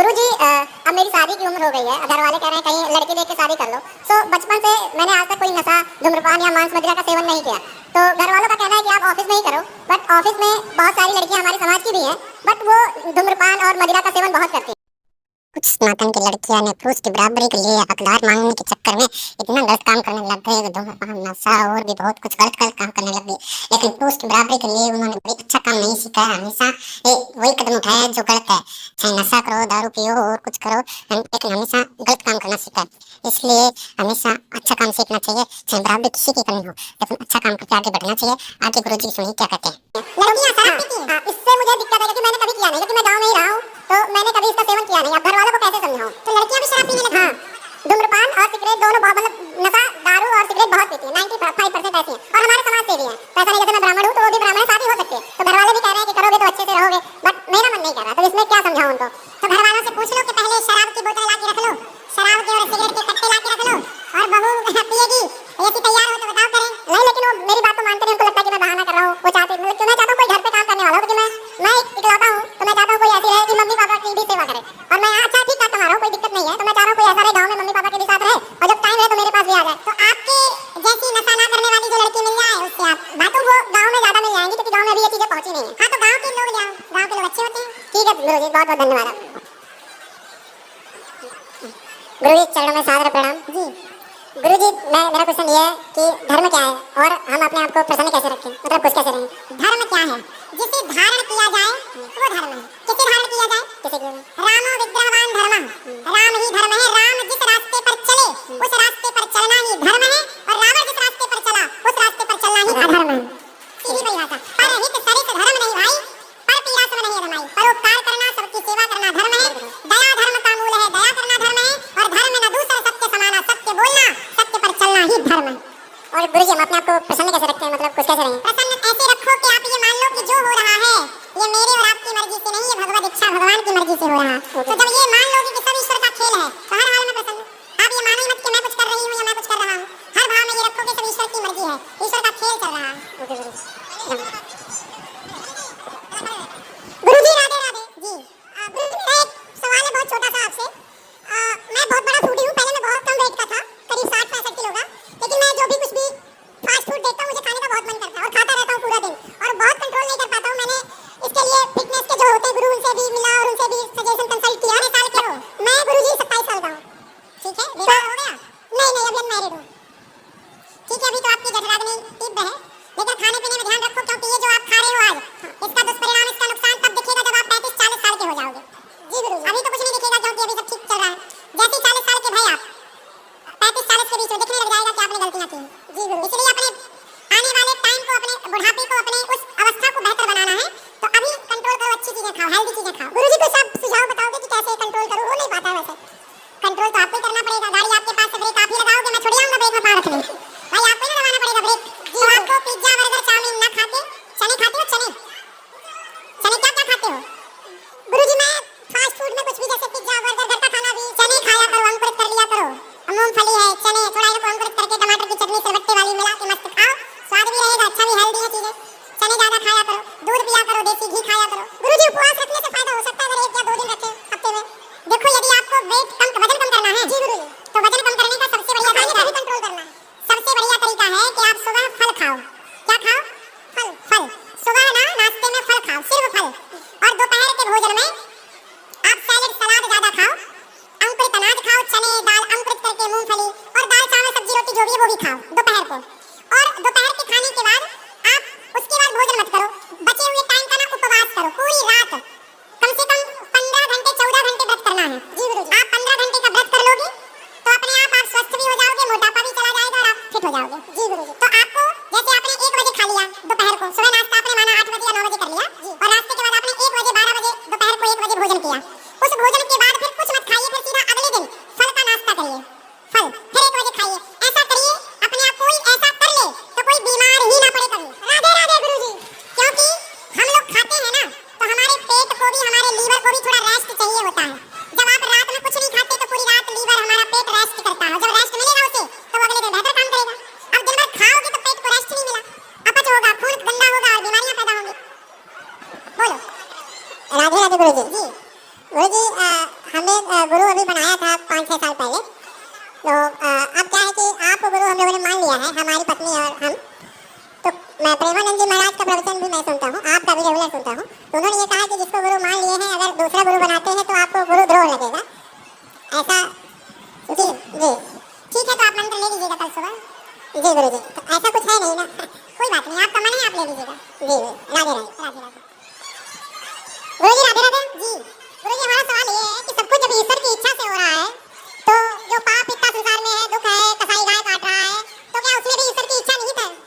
गुरुजी, अब मेरी शादी की उम्र हो गई है। घर वाले कह रहे हैं कहीं लड़की देख के शादी कर लो। बचपन से मैंने आज तक कोई नशा, धूम्रपान या मांस मदिरा का सेवन नहीं किया। तो घर वालों का कहना है कि आप ऑफिस में ही करो, बट ऑफिस में बहुत सारी लड़कियां हमारे समाज की भी हैं, बट वो धूम्रपान और मदिरा का सेवन बहुत करती हैं। कुछ सनातन की लड़कियां ने पुरुष की बराबरी के लिए हकदार मांगने के चक्कर में इतना गलत काम करने लग गए कि धूम्रपान, नशा और भी बहुत कुछ गलत गलत काम करने लग गए। लेकिन पुरुष की बराबरी के लिए उन्होंने कोई अच्छा काम नहीं सीखा है। हमेशा वही कदम उठाया जो गलत है। चाहे नशा करो, दारू पियो और कुछ करो, लेकिन हमेशा गलत काम करना सीखा है। इसलिए हमेशा अच्छा काम सीखना चाहिए, चाहे बराबरी किसी की करनी हो, लेकिन अच्छा काम करके आगे बढ़ना चाहिए। आगे गुरुजी सुनिए क्या कहते हैं। लड़कियां शराब पीती हैं। इससे मुझे दिक्कत है क्योंकि मैंने कभी किया नहीं, क्योंकि मैं गांव में ही रहा हूं, तो मैंने कभी इसका सेवन किया नहीं। अब घर वालों को कैसे समझाऊं? तो लड़कियां भी शराब पीने लगी। हाँ, धूम्रपान और सिगरेट दोनों बहुत, मतलब नशा, दारू और सिगरेट बहुत पीती है। 95% ऐसी है। और हमारे समाज से भी है। पैसा नहीं, जैसे मैं ब्राह्मण हूं तो वो भी ब्राह्मण शादी हो सकती है। तो घर वाले भी कह रहे हैं कि करोगे तो अच्छे से रहोगे, बट मेरा मन नहीं कर रहा। तो इसमें क्या समझाऊं उनको? तो घर वालों से पूछ लो कि पहले शराब की बोतल ला के रख लो, शराब के और सिगरेट के कट्टे ला के रख लो, और बहू पिएगी, ऐसी तैयार हो तो बताओ करें। नहीं, लेकिन वो मेरी बात तो मानते नहीं। उनको लगता है कि मैं बहाना कर रहा हूँ। वो चाहते, मतलब मैं चाहता हूँ कोई घर पे काम करने वाला हो, क्योंकि मैं इकलौता हूँ। तो मैं चाहता हूँ कोई ऐसी रहे कि मम्मी पापा की भी सेवा करे। और मैं अच्छा ठीक ठाक कमा रहा हूँ, कोई दिक्कत नहीं है। तो मैं चाह रहा हूँ कोई ऐसा रहे गाँव में, मम्मी पापा के भी साथ रहे, और जब टाइम है तो मेरे पास भी आ जाए। तो आपके जैसी नशा ना करने वाली जो लड़की मिल जाए उससे आप बातों वो गाँव में ज्यादा मिल जाएंगी, क्योंकि गाँव में अभी ये चीजें पहुंची नहीं है। हाँ, तो गाँव के लोग जाओ, गाँव के लोग अच्छे होते हैं। ठीक है गुरुजी, बहुत बहुत धन्यवाद। गुरुजी चरणों में सादर प्रणाम। जी गुरुजी, मेरा क्वेश्चन ये है कि धर्म क्या है और हम अपने आप को प्रसन्न कैसे रखें, मतलब खुश कैसे रहें? धर्म क्या है? जिसे धारण किया जाए वो धर्म है। किसे धारण किया जाए? किसे किया जाए? रामो विग्रहवान धर्मः, राम ही धर्म है। राम जिस रास्ते पर चले उस रास्ते पर चलना ही धर्म है, और रावण जिस रास्ते पर चला उस रास्ते पर चलना ही अधर्म है। सीधी परिभाषा। परहित सरित धर्म नहीं भाई, पर पीड़ा सब नहीं अधमाई। परोपकार करना, सबकी सेवा करना धर्म है। दया धर्म का मूल है, दया करना धर्म है। और धर्म न दूसरा सत्य समाना, सत्य बोलना, सत्य पर चलना ही धर्म है। और गुरुजी, हम अपने आप को प्रसन्न कैसे रखते हैं, मतलब खुश कैसे रहें? प्रसन्न ऐसे रखो कि आप ये मान लो कि जो हो रहा है ये मेरे और आपकी मर्जी से नहीं, ये भगवत इच्छा भगवान की मर्जी से हो रहा है। तो जब ये मान लोगे कि सब ईश्वर का खेल है, तो हर हाल में प्रसन्न। आप ये मानो ही मत कि मैं कुछ कर रही हूँ या मैं कुछ कर रहा हूँ। हर भाव में ये रखो कि सब ईश्वर की मर्जी है, ईश्वर का खेल चल रहा है। गुरुजी राधे राधे। जी गुरुजी, मेरा एक सवाल है बहुत छोटा सा आपसे। मैं बहुत बड़ा फूडी हूँ। पहले मैं बहुत कम वेट का था, करीब 60-65 किलो का, लेकिन मैं जो भी कुछ भी फास्ट फूड देखता हूँ मुझे खाने का बहुत मन करता है, और खाता रहता हूँ पूरा दिन, और बहुत कंट्रोल नहीं कर पाता हूँ। मैंने इसके लिए फिटनेस के जो होते हैं गुरु, उनसे भी मिला और उनसे भी सजेशन कंसल्ट किया। कितने साल के हो? मैं गुरुजी 27 साल का हूँ। ठीक है, विवाह हो गया? नहीं नहीं, अभी अनमैरिड हूँ। ठीक है, अभी तो आपकी जठराग्नि तीव्र है, लेकिन खाने पीने में ध्यान रखो, क्योंकि ये जो आप खा रहे हो आज, इसका दुष्परिणाम, इसका नुकसान तब दिखेगा जब आप 35-40 साल के हो जाओगे। जी गुरुजी। अभी तो कुछ नहीं दिखेगा, क्योंकि अभी सब ठीक चल रहा है। जैसे 40 साल के भाई आप 35-40 के बीच में दिखने लग जाएगा कि आपने गलतियां की। जी गुरु, इसलिए अपने आने वाले टाइम को, अपने बुढ़ापे को, अपने उस अवस्था को बेहतर बनाना है, तो अभी कंट्रोल करो, अच्छी चीजें खाओ, हेल्दी चीजें खाओ। गुरुजी कुछ आप सुझाव बताओगे कि कैसे कंट्रोल करूं? वो नहीं पाता है वैसे। कंट्रोल तो आपको ही करना पड़ेगा। गाड़ी आपके पास है, ब्रेक आप ही लगाओगे, मैं थोड़ी आऊंगा ब्रेक में पार रखने। भाई आपको ही लगाना पड़ेगा ब्रेक। जी, तो आपको पिज्जा बर्गर चाउमीन ना खाते चने खाते हो? चने चने क्या क्या खाते हो? गुरुजी मैं फास्ट फूड में कुछ भी, जैसे पिज्जा बर्गर, घर का खाना भी। चने खाया करो, अंकुरित कर लिया करो। मूंगफली है, चने थोड़ा इनको अंकुरित करके टमाटर की चटनी सिलवट्टे वाली मिला के मस्त खाओ, स्वाद भी रहेगा, अच्छा भी, हेल्दी है चीजें। चने ज्यादा खाया करो, दूध पिया करो, देसी घी खाया करो। गुरुजी उपवास रखने से फायदा हो सकता है अगर 1 या 2 दिन रखें हफ्ते में। देखो यदि आपको वजन कम करना है, जी गुरुजी, तो वजन कम करने का सबसे बढ़िया तरीका है कंट्रोल करना। सबसे बढ़िया तरीका है कि आप सुबह फल खाओ। क्या खाओ? फल। फल सुबह ना नाश्ते में फल खाओ, सिर्फ फल। और दोपहर के भोजन में आप सैलेड सलाद ज्यादा खाओ, अंकुरित अनाज खाओ, चने दाल अंकुरित करके, मूंगफली और दाल चावल सब्जी रोटी जो भी है वो भी खाओ दोपहर को। और दोपहर के खाने के बाद आप उसके बाद भोजन मत करो, बचे हुए टाइम का ना उपवास करो पूरी रात, कम से कम 15 घंटे 14 घंटे व्रत करना है। जी गुरुजी। आप 15 घंटे का व्रत कर लोगे तो अपने आप स्वस्थ भी हो जाओगे, मोटापा भी चला जाएगा और आप फिट हो जाओगे। जी गुरुजी। तो आपको जैसे आपने 1 बजे खा लिया दोपहर को, सुबह नाश्ता आपने माना 8 बजे या 9 बजे कर लिया, और नाश्ते के बाद आपने 1 बजे 12 बजे दोपहर को 1 बजे भोजन किया। उस भोजन के बाद फिर कुछ मत खाइए, फिर सीधा अगले दिन फल का नाश्ता करिए, फल फिर 1 बजे खाइए। ऐसा करिए, अपने आप कोई ऐसा कर ले तो कोई बीमार ही ना पड़े कभी। राधे राधे गुरुजी। क्योंकि हम लोग खाते हैं ना, तो हमारे पेट को भी, हमारे लीवर को भी थोड़ा रेस्ट चाहिए होता है। जब आप रात में कुछ नहीं खाते तो पूरी रात लीवर, हमारा पेट रेस्ट करता है। जब रेस्ट मिलेगा उसे, तो अगले दिन बेहतर काम करेगा। अब दिन भर खाओगे तो पेट को रेस्ट नहीं मिला, अपच होगा, खून विवेकानंद जी महाराज का प्रवचन भी मैं सुनता हूँ, आपका भी रेगुलर सुनता हूँ। तो उन्होंने ये कहा कि जिसको गुरु मान लिए हैं, अगर दूसरा गुरु बनाते हैं तो आपको गुरु द्रोह लगेगा। ऐसा जी जी ठीक है, तो आप मंत्र ले लीजिएगा कल सुबह। जी गुरु जी, तो ऐसा कुछ है नहीं ना। कोई बात नहीं, आपका मन है आप ले लीजिएगा। जी राधे राधे राधे राधे।